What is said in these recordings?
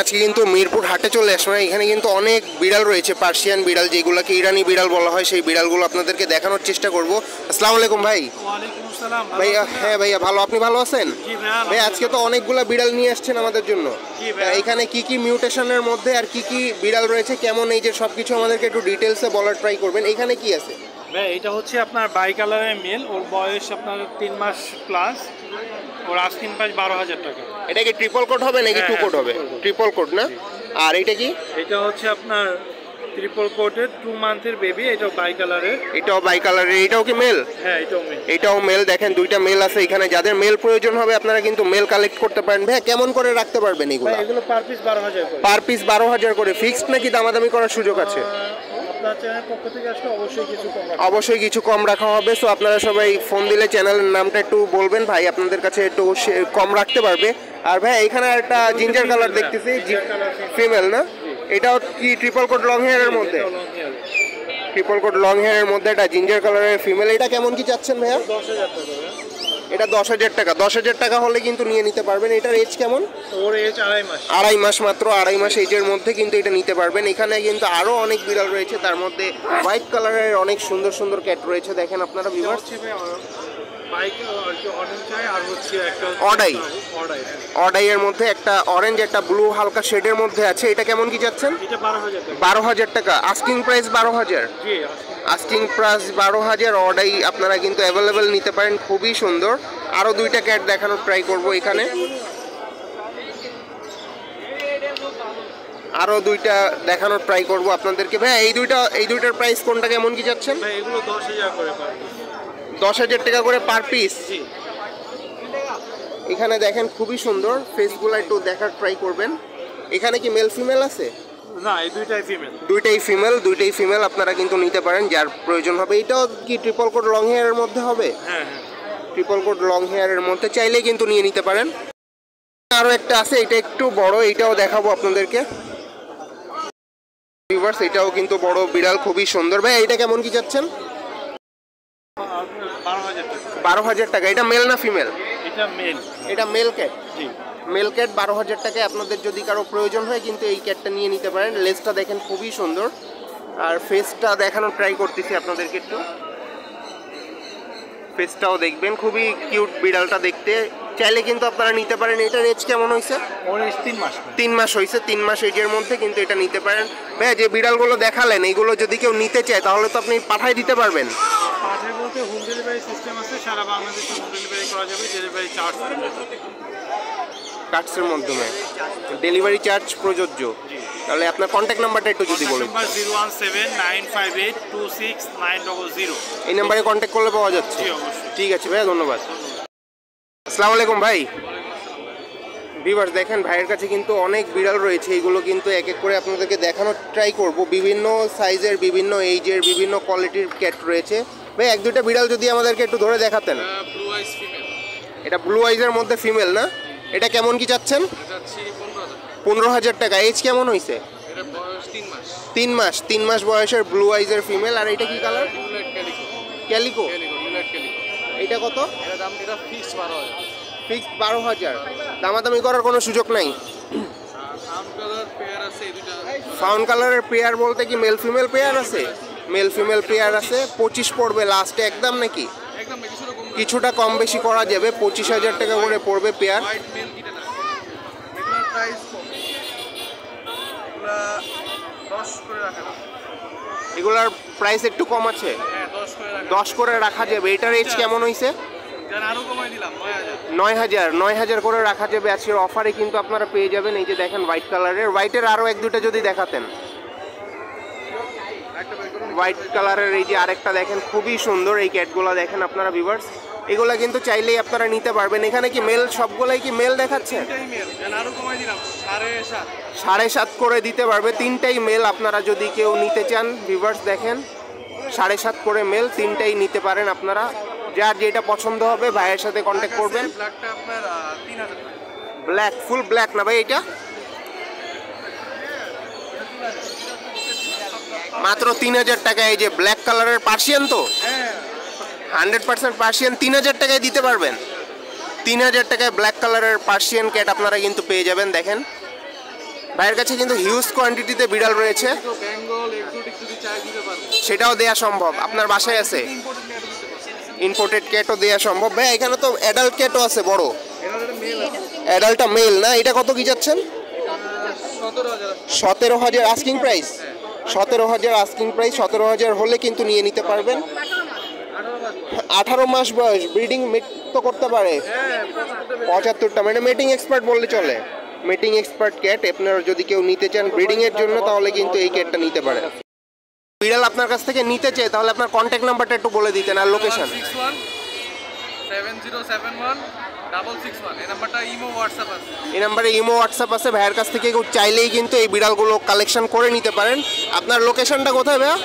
আজকে কিন্তু মিরপুর হাটে চলে আসলাম। এখানে কিন্তু অনেক বিড়াল রয়েছে, পার্সিয়ান বিড়াল, যেগুলোকে ইরানি বিড়াল বলা হয়। সেই বিড়ালগুলো আপনাদেরকে দেখানোর চেষ্টা করব। আসসালামু আলাইকুম ভাই। ওয়ালাইকুম আসসালাম ভাইয়া। হ্যাঁ ভাইয়া ভালো, আপনি ভালো আছেন? ভাই আজকে তো অনেকগুলা বিড়াল নিয়ে আসছেন আমাদের জন্য। এখানে কি কি মিউটেশনের মধ্যে আর কি কি বিড়াল রয়েছে, কেমন এই যে সবকিছু আমাদেরকে একটু ডিটেলসে বলার ট্রাই করবেন। এখানে কি আছে ভাই? এটা হচ্ছে আপনার বাই কালারের মেল, ওর বয়স আপনার 3 মাস প্লাস, ওর আস্কিং প্রাইস 12,000 টাকা। এটা কি ট্রিপল কোট হবে নাকি টু কোট হবে? ট্রিপল কোট না? আর এটা কি? এটা হচ্ছে আপনার ট্রিপল কোটের 2 মান্থের বেবি, এটাও বাই কালারের। এটাও বাই কালারের। এটাও কি মেল? হ্যাঁ এটাও মেল। এটাও মেল। দেখেন দুইটা মেল আছে এখানে। যাদের মেল প্রয়োজন হবে আপনারা কিন্তু মেল কালেক্ট করতে পারেন। ভাই কেমন করে রাখতে পারবেন এগুলো? এগুলো পার পিস 12,000 করে। পার পিস 12,000 করে। ফিক্সড নাকি দামাদামি করার সুযোগ আছে? আপনার চ্যানেল পক্ষ থেকে আসলে অবশ্যই কিছু কম রাখা। অবশ্যই কিছু কম রাখা হবে। সো আপনারা সবাই ফোন দিলে চ্যানেলের নামটা একটু বলবেন, ভাই আপনাদের কাছে একটু কম রাখতে পারবে। আর ভাই এখানে একটা জিঞ্জার কালার দেখতেছি, ফিমেল না? এটাও কি ট্রিপল কোট লং হেয়ারের মধ্যে? ট্রিপল কোট লং হেয়ারের মধ্যে এটা জিঞ্জার কালারের ফিমেল। এটা কেমন কি চাচ্ছেন ভাইয়া? 10,000 টাকা। এটা 10,000 টাকা। 10,000 টাকা হলে কিন্তু নিয়ে নিতে পারবেন। এটার এজ কেমন? ওর এজ 2.5 মাস। 2.5 মাস মাত্র। 2.5 মাস এজের মধ্যে কিন্তু এটা নিতে পারবেন। এখানে কিন্তু আরো অনেক বিড়াল রয়েছে, তার মধ্যে হোয়াইট কালারের অনেক সুন্দর সুন্দর ক্যাট রয়েছে। দেখেন আপনারা ভিউয়ার্স। অডাইয়ের মধ্যে একটা অরেঞ্জ একটা ব্লু হালকা শেডের মধ্যে আছে। এটা কেমন কি যাচ্ছেন? 12,000 টাকা। Asking price 12,000। Asking price 12,000। অডাই আপনারা কিন্তু অ্যাভেলেবেল নিতে পারেন, খুবই সুন্দর। আরো দুইটা ক্যাট দেখানোর ট্রাই করব এখানে। আরো দুইটা দেখানোর ট্রাই করব আপনাদেরকে। ভাই এই দুইটার প্রাইস কোনটা কেমন কি যাচ্ছেন? এগুলো 10,000 করে পার পিস। 10,000 টাকা করে পার পিস। এখানে দেখেন খুবই সুন্দর, ফেসগুলো একটু দেখার ট্রাই করবেন। এখানে কি মেল ফিমেল আছে? না, এই দুইটাই ফিমেল। দুইটাই ফিমেল আপনারা কিন্তু নিতে পারেন যার প্রয়োজন হবে। এটাও কি ট্রিপল কোট লং হেয়ারের মধ্যে হবে? হ্যাঁ। ট্রিপল কোট লং হেয়ারের মধ্যে চাইলেই কিন্তু নিয়ে নিতে পারেন। আরো একটা আছে, এটা একটু বড়, এটাও দেখাবো আপনাদেরকে। ভিউয়ার্স এটাও কিন্তু বড় বিড়াল, খুবই সুন্দর। ভাই এটা কেমন কি যাচ্ছেন? 12,000 টাকা। 12,000 টাকা। এটা মেল না ফিমেল? এটা মেল। এটা মেল ক্যাট। জি। মেল ক্যাট 12,000 টাকায় আপনাদের যদি কারো প্রয়োজন হয় কিন্তু এই ক্যাটটা নিয়ে নিতে পারেন। লেজটা দেখেন খুবই সুন্দর, আর ফেসটা দেখানোর ট্রাই করতেছি আপনাদেরকে একটু। ফেসটাও দেখবেন, খুবই কিউট বিড়ালটা দেখতে। চাইলে কিন্তু আপনারা নিতে পারেন। এটার এজ কেমন হয়েছে? ওর এজ 3 মাস। 3 মাস হয়েছে। 3 মাস এজের মধ্যে কিন্তু এটা নিতে পারেন। ভাইয়া যে বিড়ালগুলো দেখালেন এইগুলো যদি কেউ নিতে চায় তাহলে তো আপনি পাঠাই দিতে পারবেন? পাঠাই বলতে হোম ডেলিভারি সিস্টেম আছে, সারা বাংলাদেশে হোম ডেলিভারি করা যাবে। ডেলিভারি চার্জ কার্ডসের মাধ্যমে ডেলিভারি চার্জ প্রযোজ্য। তাহলে আপনার কন্ট্যাক্ট নাম্বারটা একটু যদি বলেন। 01795826900। এই নাম্বারে কন্ট্যাক্ট করলে পাওয়া যাচ্ছে? জি অবশ্যই। ঠিক আছে ভাইয়া, ধন্যবাদ। আসসালামু আলাইকুম ভাই। ভিউয়ার্স দেখেন ভাইয়ের কাছে কিন্তু অনেক বিড়াল রয়েছে। এইগুলো কিন্তু এক এক করে আপনাদেরকে দেখানোর ট্রাই করব। বিভিন্ন সাইজের, বিভিন্ন এইজের, বিভিন্ন কোয়ালিটির ক্যাট রয়েছে। ভাই এক দুইটা বিড়াল যদি আমাদেরকে একটু ধরে দেখাতেন। Blue eyes female. এটা ব্লু আইজের মধ্যে ফিমেল না? এটা কেমন কি চাচ্ছেন? 15,000 টাকা। এজ কেমন হয়েছে? 3 মাস বয়সের ব্লু আইজের ফিমেল। আর এটা কি কালার? ক্যালিকো। এটা কত? ফিক্স 12,000। দামাদামি করার কোনো সুযোগ নাই? ফাউন্ড কালারের পেয়ার বলতে কি মেল ফিমেল পেয়ার আছে? মেল ফিমেল পেয়ার আছে। 25 পড়বে লাস্টে একদম নাকি? কিছুটা কম বেশি করা যাবে। 25,000 টাকা করে পড়বে পেয়ার। এগুলার প্রাইস একটু কম আছে, 10 করে রাখা যাবে। এটার এজ কেমন হয়েছে? 9,000 করে রাখা যাবে। আজকের অফারে কিন্তু আপনারা পেয়ে যাবেন। এই যে দেখেন হোয়াইট কালারের। হোয়াইটের আরও এক দুটা যদি দেখাতেন। হোয়াইট কালারের এই যে আরেকটা দেখেন, খুবই সুন্দর। এই ক্যাটগুলো দেখেন আপনারা ভিউয়ার্স, এগুলা কিন্তু চাইলেই আপনারা নিতে পারবেন। এখানে কি মেল? সবগুলাই কি মেল দেখাচ্ছে? 7.5 করে দিতে পারবে। 3টাই মেল। আপনারা যদি কেউ নিতে চান ভিউয়ার্স দেখেন 7.5 করে মেল, 3টাই নিতে পারেন আপনারা। যার যেটা পছন্দ হবে ভাইয়ের সাথে কন্ট্যাক্ট করবেন। ব্ল্যাক, ফুল ব্ল্যাক না ভাই? এটা মাত্র 3,000 টাকা। এই যে ব্ল্যাক কালারের পার্সিয়ান, তো 100% পার্সিয়ান 3,000 টাকায় দিতে পারবেন। 3,000 টাকায় ব্ল্যাক কালারের পার্সিয়ান ক্যাট আপনারা কিন্তু পেয়ে যাবেন। দেখেন ভাইয়ের কাছে কিন্তু হিউজ কোয়ান্টিটিতে বিড়াল রয়েছে, বেঙ্গল এক্সোটিক যদি চাই দিতে পারবো, সেটাও দেয়া সম্ভব। আপনার বাসায় আছে ইম্পোর্টেড ক্যাটও দেয়া সম্ভব। ভাই এখানে তো অ্যাডাল্ট ক্যাটও আছে বড়, অ্যাডাল্টটা মেল না? এটা কত কি যাচ্ছেন? 17,000 আস্কিং প্রাইস। 17,000 asking price. 17,000 হলে কিন্তু নিয়ে নিতে পারবেন। 18 মাস বয়স, ব্রিডিং মেট তো করতে পারে 75টা, মানে মেটিং এক্সপার্ট বললে চলে। মেটিং এক্সপার্ট ক্যাট আপনারা যদি কেউ নিতে চান ব্রিডিং এর জন্য, তাহলে কিন্তু এই ক্যাটটা নিতে পারেন। বিড়াল আপনার কাছ থেকে নিতে চাই, তাহলে আপনার কন্ট্যাক্ট নাম্বারটা একটু বলে দিতেন আর লোকেশন। 7071 এই নাম্বারটা ইমো হোয়াটসঅ্যাপ আছে। এই নাম্বারে ইমো হোয়াটসঅ্যাপ আছে। ভাইয়ের কাছ থেকে কেউ চাইলেই কিন্তু এই বিড়ালগুলো কালেকশন করে নিতে পারেন। আপনার লোকেশনটা কোথায় ভাইয়া?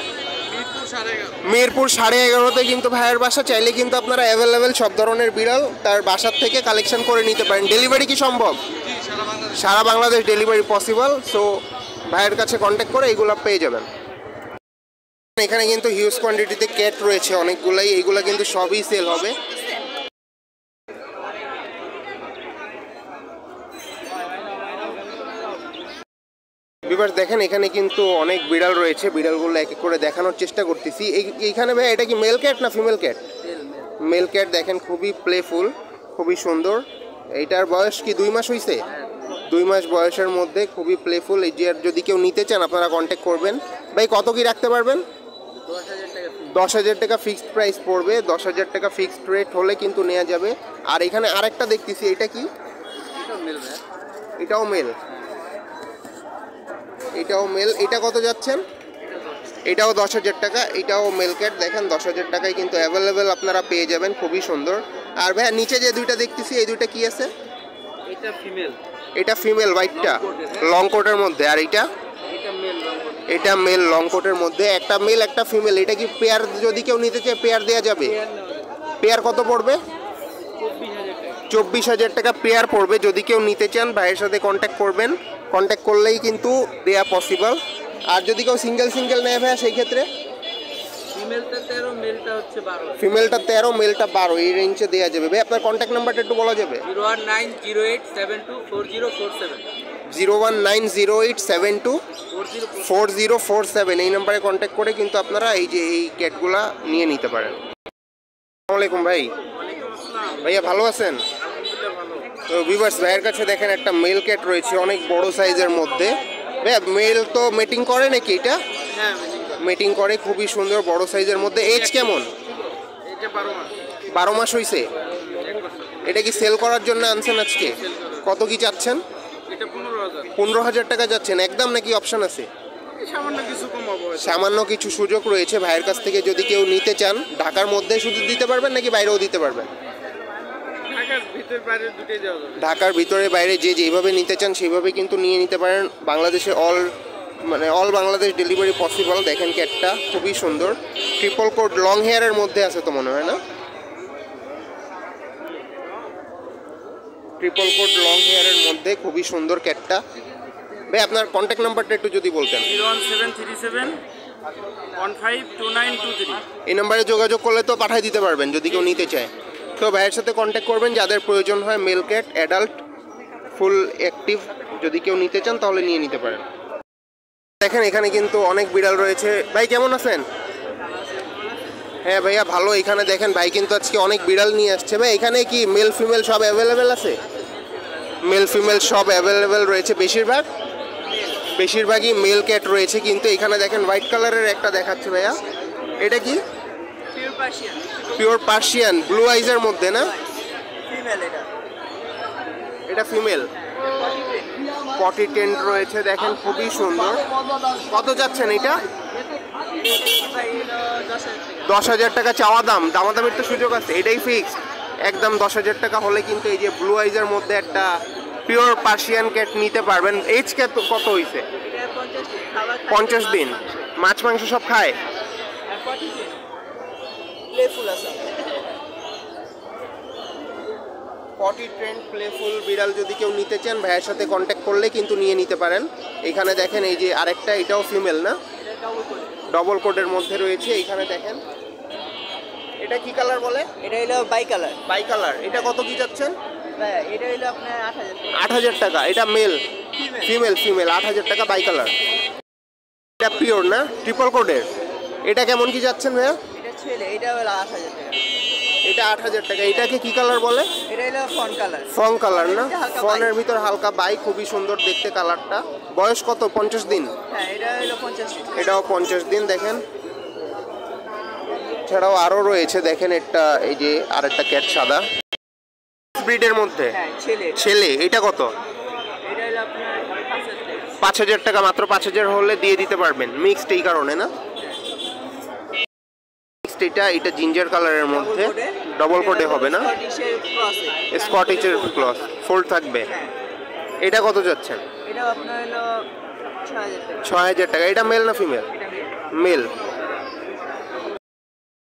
মিরপুর 11.5-তে কিন্তু ভাইয়ের বাসা। চাইলে কিন্তু আপনারা অ্যাভেলেবেল সব ধরনের বিড়াল তার বাসার থেকে কালেকশন করে নিতে পারেন। ডেলিভারি কি সম্ভব? সারা বাংলাদেশ ডেলিভারি পসিবল। সো ভাইয়ের কাছে কন্ট্যাক্ট করে এইগুলো পেয়ে যাবেন। এখানে কিন্তু হিউজ কোয়ান্টিটিতে ক্যাট রয়েছে অনেকগুলাই, এইগুলো কিন্তু সবই সেল হবে। ভিউয়ার্স দেখেন এখানে কিন্তু অনেক বিড়াল রয়েছে, বিড়ালগুলো এক এক করে দেখানোর চেষ্টা করতেছি। এইখানে ভাই এটা কি মেল ক্যাট না ফিমেল ক্যাট? মেল ক্যাট দেখেন, খুবই প্লেফুল, খুবই সুন্দর। এইটার বয়স কি 2 মাস হয়েছে? 2 মাস বয়সের মধ্যে খুবই প্লেফুল। এই যে যদি কেউ নিতে চান আপনারা কন্ট্যাক্ট করবেন। ভাই কত কি রাখতে পারবেন? 10,000 টাকা ফিক্সড প্রাইস পড়বে। 10,000 টাকা ফিক্সড রেট হলে কিন্তু নেওয়া যাবে। আর এখানে আরেকটা দেখতেছি, এটা কি? এটাও মেল। এটাও মেল। এটা কত যাচ্ছেন? এটাও 10,000 টাকা। এটাও মেল ক্যাট দেখেন, 10,000 টাকায় কিন্তু অ্যাভেলেবেল আপনারা পেয়ে যাবেন, খুবই সুন্দর। আর ভাইয়া নিচে যে দুইটা দেখতেছি, এই দুইটা কি আছে? এটা ফিমেল। এটা ফিমেল হোয়াইটটা লং কোটের মধ্যে, আর এটা এটা মেল লং কোটের মধ্যে। একটা মেল একটা ফিমেল। এটা কি পেয়ার? যদি কেউ নিতে চায় পেয়ার দেওয়া যাবে? পেয়ার কত পড়বে? 24,000 টাকা পেয়ার পড়বে। যদি কেউ নিতে চান ভাইয়ের সাথে কন্ট্যাক্ট করবেন, কন্ট্যাক্ট করলেই কিন্তু দেয়া পসিবল। আর যদি কেউ সিঙ্গেল সিঙ্গেল নেয় ভাইয়া সেই ক্ষেত্রে? ফিমেলটা 13, মেলটা হচ্ছে 12। ফিমেলটা 13, মেলটা 12, এই রেঞ্জে দেওয়া যাবে। ভাই আপনার কন্ট্যাক্ট নাম্বারটা একটু বলা যাবে? 01908724047। 01908724047 এই নাম্বারে কন্ট্যাক্ট করে কিন্তু আপনারা এই যে এই ক্যাটগুলা নিয়ে নিতে পারেন। আসসালামু আলাইকুম ভাই। ভাইয়া ভালো আছেন? তো ভিউয়ার্স ভাইয়ের কাছে দেখেন একটা মেল ক্যাট রয়েছে অনেক বড় সাইজের মধ্যে। ভাইয়া মেল তো মিটিং করে নাকি এটা? হ্যাঁ মিটিং করে, খুবই সুন্দর বড় সাইজের মধ্যে। এজ কেমন? এটা 12 মাস। 12 মাস হয়েছে। এটা কি সেল করার জন্য আনছেন আজকে? কত কি চাচ্ছেন? এটা 15,000। 15,000 টাকা যাচ্ছেন একদম, নাকি অপশন আছে? সামান্য কিছু কম হবে। সামান্য কিছু সুযোগ রয়েছে ভাইয়ের কাছ থেকে। যদি কেউ নিতে চান ঢাকার মধ্যে শুধু দিতে পারবেন নাকি বাইরেও দিতে পারবেন? ঢাকার ভিতর বাইরে দুটোই দেওয়া যাবে। ঢাকার ভিতরে বাইরে যে যেভাবে নিতে চান সেইভাবে কিন্তু নিয়ে নিতে পারেন। বাংলাদেশে অল বাংলাদেশ ডেলিভারি পসিবল। দেখেন ক্যাটটা খুবই সুন্দর, ট্রিপল কোট লং হেয়ারের মধ্যে আছে তো মনে হয় না? ট্রিপল কোট লং হেয়ারের মধ্যে খুবই সুন্দর ক্যাটটা। ভাই আপনার কন্ট্যাক্ট নাম্বারটা একটু যদি বলতেন। 01737152923। এই নাম্বারে যোগাযোগ করলে তো পাঠিয়ে দিতে পারবেন যদি কেউ নিতে চায়। তো ভাইয়ের সাথে কন্ট্যাক্ট করবেন যাদের প্রয়োজন হয় male cat adult full active. যদি কেউ নিতে চান তাহলে নিয়ে নিতে পারেন। দেখেন এখানে কিন্তু অনেক বিড়াল রয়েছে। ভাই কেমন আছেন? হ্যাঁ ভাইয়া ভালো। এখানে দেখেন ভাই কিন্তু আজকে অনেক বিড়াল নিয়ে আসছে। ভাই এখানে কি মেল ফিমেল সব অ্যাভেলেবেল আছে? মেল ফিমেল সব অ্যাভেলেবেল রয়েছে। বেশিরভাগই মেল ক্যাট রয়েছে। কিন্তু এখানে দেখেন হোয়াইট কালারের একটা দেখাচ্ছে ভাইয়া। এটা কি? পিওর পার্সিয়ান ব্লু আইজের মধ্যে না? এটা ফিমেল। পটি টেন্ট রয়েছে দেখেন, খুবই সুন্দর। কত যাচ্ছেন এটা? 10,000 টাকা চাওয়া দাম। দামাদামির তো সুযোগ আছে? এটাই ফিক্সড একদম 10,000 টাকা হলে কিন্তু এই যে ব্লু আইজের মধ্যে একটা পিওর পার্সিয়ান ক্যাট নিতে পারবেন। এজ কত হয়েছে? 50 দিন। মাছ মাংস সব খায়? পটি ট্রেন্ড প্লেফুল বিড়াল যদি কেউ নিতে চান ভাইয়ের সাথে কন্ট্যাক্ট করলে কিন্তু নিয়ে নিতে পারেন। এখানে দেখেন এই যে আরেকটা, এটাও ফিমেল না? ডবল কোডের মধ্যে রয়েছে। এখানে দেখেন এটা কি কালার বলে? এটা হলো বাই কালার। By colour. এটা কত কি যাচ্ছেন? এটা হলো আপনার 8,000 টাকা। 8,000 টাকা। এটা মেল। ফিমেল ফিমেল 8,000 টাকা বাই কালার। এটা পিওর না, ট্রিপল কোডের। এটা কেমন কি যাচ্ছেন ভাইয়া? এটা ছেলে, এটা হলো 8,000 টাকা। এটা 8,000 টাকা। এটাকে কি কালার বলে? এটা হলো ফন কালার। ফং কালার না, এটা হালকা ফনের বাই। ভিতর হালকা বাই, খুবই সুন্দর দেখতে কালারটা। বয়স কত? 50 দিন। হ্যাঁ, এটা হলো 50 টাকা। এটাও 50 দিন। দেখেন এছাড়াও আরো রয়েছে, দেখেন একটা এই যে আরেকটা ক্যাট সাদা ব্রিডের মধ্যে। হ্যাঁ, ছেলে। ছেলে, এটা কত? এটা হলো আপনার 5,000 টাকা। 5,000 টাকা মাত্র। 5,000 হলে দিয়ে দিতে পারবেন। মিক্সড এই কারণে না, মিক্সড। এটা জিঞ্জার কালারের মধ্যে ডবল কোডে হবে না, স্কটিশের ক্রসে। স্কটিচের ক্লস ফোল্ড থাকবে। হ্যাঁ, এটা কত যাচ্ছেন? এটা আপনার হলো 6,000 টাকা। 6,000 টাকা। এটা মেল না ফিমেল? এটা male.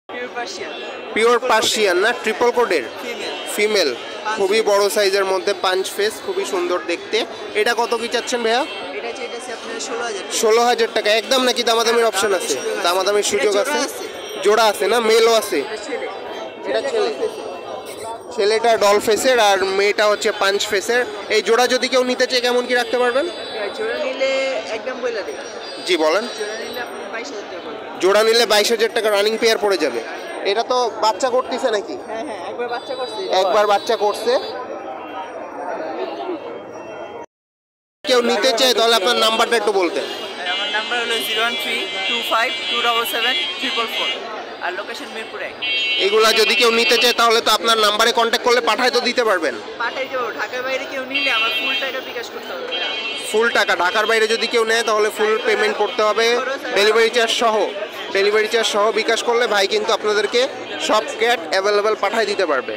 Pure Persian. Pure Persian না, ট্রিপল কোডের ফিমেল। ফিমেল, খুবই বড় সাইজের মধ্যে, পাঞ্চ ফেস, খুবই সুন্দর দেখতে। এটা কত কি চাচ্ছেন ভাইয়া? এটা চাইতেছে আপনার 16,000 টাকা। 16,000 টাকা একদম, নাকি দামাদামির অপশন আছে? দামাদামির সুযোগ আছে, জোড়া আছে না, মেলও আছে? এটা ছেলে। এটা ছেলে, ছেলেটা ডল ফেসের আর মেয়েটা হচ্ছে পাঞ্চ ফেসের। এই জোড়া যদি কেউ নিতে চায় কেমন কি রাখতে পারবেন? জোড়া নিলে একদম বইলা দেয়। জি বলেন। জোড়া নিলে আপনি 22,000 টাকা পড়বে। জোড়া নিলে 22,000 টাকা রানিং পেয়ার পড়ে যাবে। এটা তো বাচ্চা করতেছে নাকি? হ্যাঁ হ্যাঁ, একবার বাচ্চা করছে। একবার বাচ্চা করছে। কেউ নিতে চায় তাহলে আপনার নাম্বারটা একটু বলতেন। আমার নাম্বার হলো 01325277444 আর লোকেশন মিরপুর 1। এগুলা যদি কেউ নিতে চায় তাহলে তো আপনার নাম্বারে কন্ট্যাক্ট করলে পাঠায় তো দিতে পারবেন। পাঠাই দেবো। ঢাকার বাইরে কেউ নিলে আমার ফুল টাকা বিকাশ করতে হবে। ফুল টাকা। ঢাকার বাইরে যদি কেউ নেয় তাহলে ফুল পেমেন্ট করতে হবে, ডেলিভারি চার্জ সহ। ডেলিভারি চার্জ সহ বিকাশ করলে ভাই কিন্তু আপনাদেরকে সব ক্যাট অ্যাভেলেবেল পাঠায় দিতে পারবে।